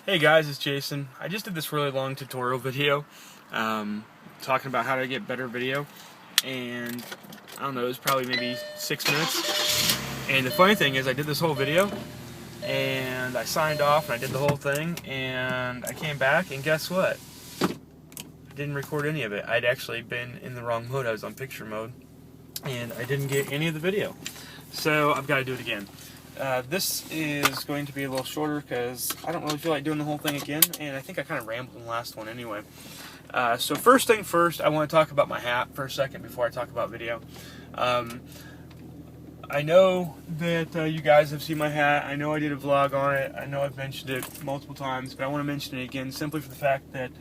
Hey guys, it's Jason. I just did this really long tutorial video talking about how to get better video, and I don't know, it was probably maybe 6 minutes. And the funny thing is I did this whole video and I signed off and I did the whole thing and I came back and guess what? I didn't record any of it. I'd actually been in the wrong mode. I was on picture mode and I didn't get any of the video. So I've got to do it again. This is going to be a little shorter because I don't really feel like doing the whole thing again, and I think I kind of rambled in the last one anyway. So first thing first, I want to talk about my hat for a second before I talk about video. I know that you guys have seen my hat. I know I did a vlog on it. I know I've mentioned it multiple times, but I want to mention it again simply for the fact that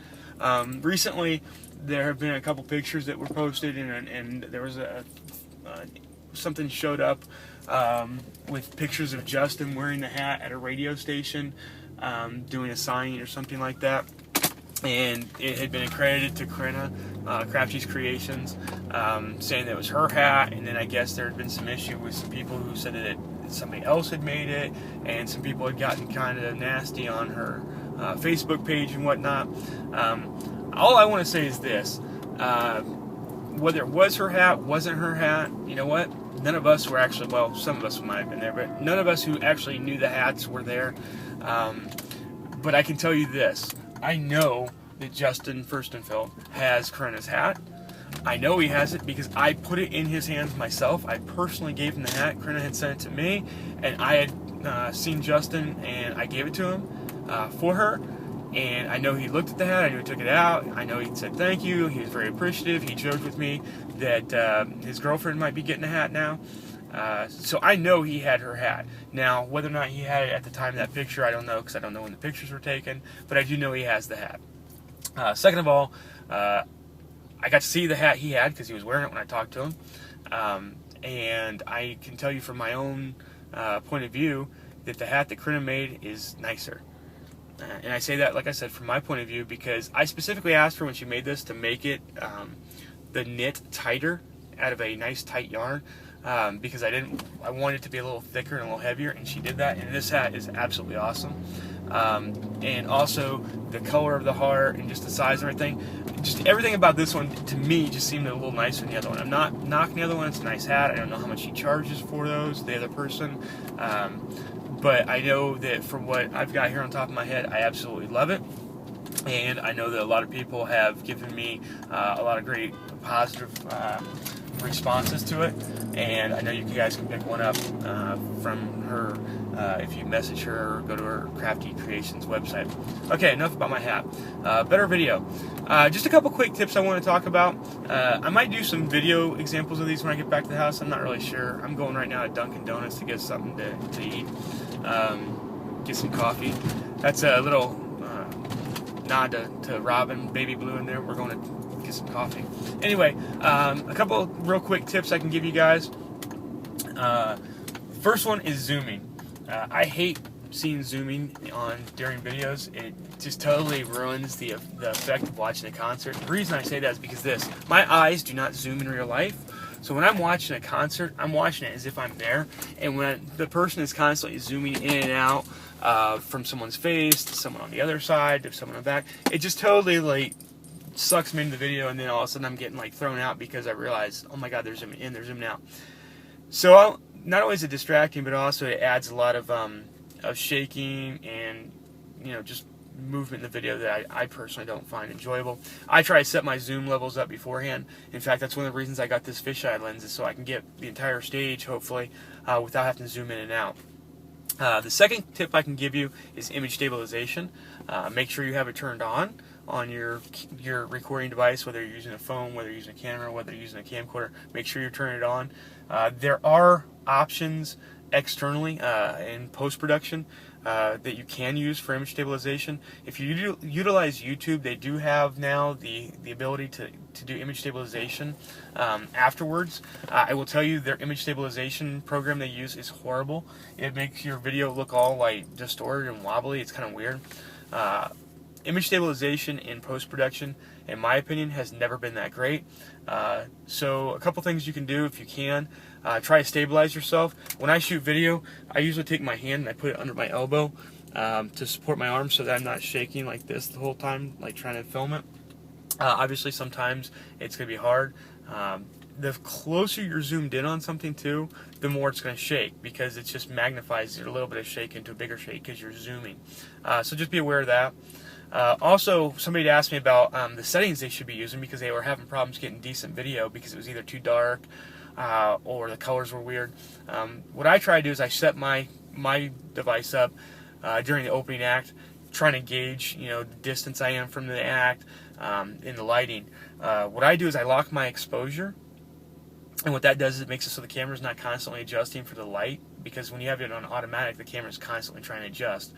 recently there have been a couple pictures that were posted, and there was something showed up with pictures of Justin wearing the hat at a radio station, doing a signing or something like that, and it had been accredited to Corinna, Crafty's Creations, saying that it was her hat. And then I guess there had been some issue with some people who said that somebody else had made it, and some people had gotten kind of nasty on her Facebook page and whatnot. All I want to say is this: whether it was her hat, wasn't her hat, you know what? None of us were actually, well, some of us might have been there, but none of us who actually knew the hats were there. But I can tell you this: I know that Justin Furstenfeld has Corinna's hat. I know he has it because I put it in his hands myself. I personally gave him the hat. Corinna had sent it to me, and I had seen Justin, and I gave it to him for her. And I know he looked at the hat, I know he took it out, I know he said thank you, he was very appreciative. He joked with me that his girlfriend might be getting a hat now. So I know he had her hat. Now, whether or not he had it at the time of that picture, I don't know, because I don't know when the pictures were taken, but I do know he has the hat. Second of all, I got to see the hat he had because he was wearing it when I talked to him. And I can tell you from my own point of view that the hat that Corinna made is nicer. And I say that, like I said, from my point of view, because I specifically asked her when she made this to make it the knit tighter out of a nice tight yarn, because I wanted it to be a little thicker and a little heavier, and she did that. And this hat is absolutely awesome. And also the color of the heart and just the size and everything, just everything about this one to me just seemed a little nicer than the other one. I'm not knocking the other one; it's a nice hat. I don't know how much she charges for those, the other person. But I know that from what I've got here on top of my head, I absolutely love it. And I know that a lot of people have given me a lot of great positive responses to it. And I know you guys can pick one up from her if you message her or go to her Crafty Creations website. Okay, enough about my hat. Better video. Just a couple quick tips I want to talk about. I might do some video examples of these when I get back to the house. I'm not really sure. I'm going right now to Dunkin' Donuts to get something to eat. Get some coffee. That's a little nod to Robin, Baby Blue in there. We're going to get some coffee. Anyway, a couple real quick tips I can give you guys. First one is zooming. I hate seeing zooming during videos. It just totally ruins the effect of watching a concert. The reason I say that is because my eyes do not zoom in real life. So when I'm watching a concert, I'm watching it as if I'm there. And when the person is constantly zooming in and out from someone's face to someone on the other side to someone on the back, it just totally sucks me into the video. And then all of a sudden I'm getting thrown out because I realize, oh my God, they're zooming in, they're zooming out. So not only is it distracting, but also it adds a lot of shaking and just movement in the video that I personally don't find enjoyable. I try to set my zoom levels up beforehand. In fact, that's one of the reasons I got this fisheye lens, is so I can get the entire stage, hopefully, without having to zoom in and out. The second tip I can give you is image stabilization. Make sure you have it turned on your recording device, whether you're using a phone, whether you're using a camera, whether you're using a camcorder. Make sure you turn it on. There are options externally in post-production that you can use for image stabilization. If you utilize YouTube, they do have now the ability to do image stabilization afterwards. I will tell you, their image stabilization program they use is horrible. It makes your video look all distorted and wobbly. It's kind of weird. Image stabilization in post-production, in my opinion, has never been that great. So a couple things you can do if you can. Try to stabilize yourself. When I shoot video, I usually take my hand and I put it under my elbow to support my arm so that I'm not shaking like this the whole time, like trying to film it. Obviously, sometimes it's going to be hard. The closer you're zoomed in on something too, the more it's going to shake, because it just magnifies your little bit of shake into a bigger shake because you're zooming. So just be aware of that. Also, somebody asked me about the settings they should be using, because they were having problems getting decent video because it was either too dark or the colors were weird. What I try to do is I set my device up during the opening act, trying to gauge, the distance I am from the act in the lighting. What I do is I lock my exposure, and what that does is it makes it so the camera's not constantly adjusting for the light, because when you have it on automatic, the camera's constantly trying to adjust.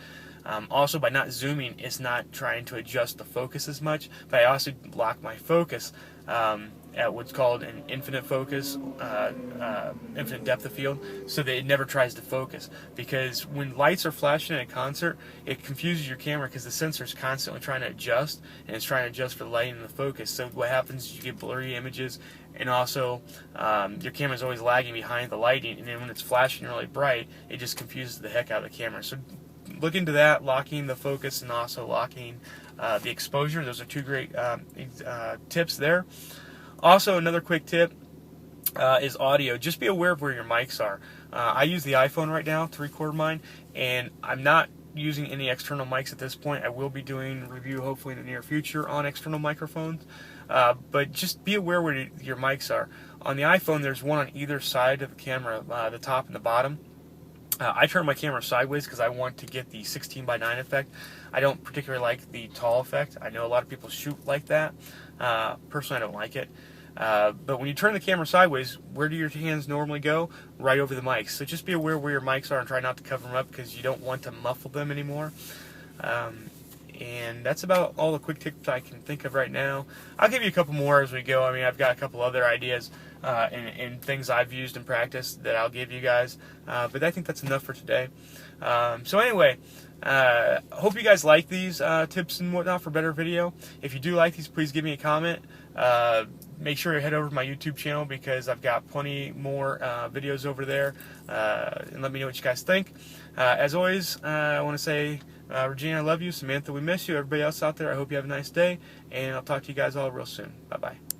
Also, by not zooming, it's not trying to adjust the focus as much, but I also lock my focus at what's called an infinite focus, infinite depth of field, so that it never tries to focus. Because when lights are flashing in a concert, it confuses your camera because the sensor is constantly trying to adjust, and it's trying to adjust for the lighting and the focus. So what happens is you get blurry images, and also your camera is always lagging behind the lighting, and then when it's flashing really bright, it just confuses the heck out of the camera. So look into that, locking the focus and also locking the exposure. Those are two great tips there. Also, another quick tip is audio. Just be aware of where your mics are. I use the iPhone right now to record mine, and I'm not using any external mics at this point. I will be doing a review hopefully in the near future on external microphones, but just be aware where your mics are. On the iPhone, there's one on either side of the camera, the top and the bottom. I turn my camera sideways because I want to get the 16:9 effect. I don't particularly like the tall effect. I know a lot of people shoot like that. Personally, I don't like it. But when you turn the camera sideways, where do your hands normally go? Right over the mics. So just be aware where your mics are and try not to cover them up, because you don't want to muffle them anymore. And that's about all the quick tips I can think of right now. I'll give you a couple more as we go. I mean, I've got a couple other ideas and things I've used in practice that I'll give you guys. But I think that's enough for today. So anyway, hope you guys like these tips and whatnot for better video. If you do like these, please give me a comment. Make sure you head over to my YouTube channel, because I've got plenty more videos over there. And let me know what you guys think. As always, I want to say, Regina, I love you. Samantha, we miss you. Everybody else out there, I hope you have a nice day. And I'll talk to you guys all real soon. Bye-bye.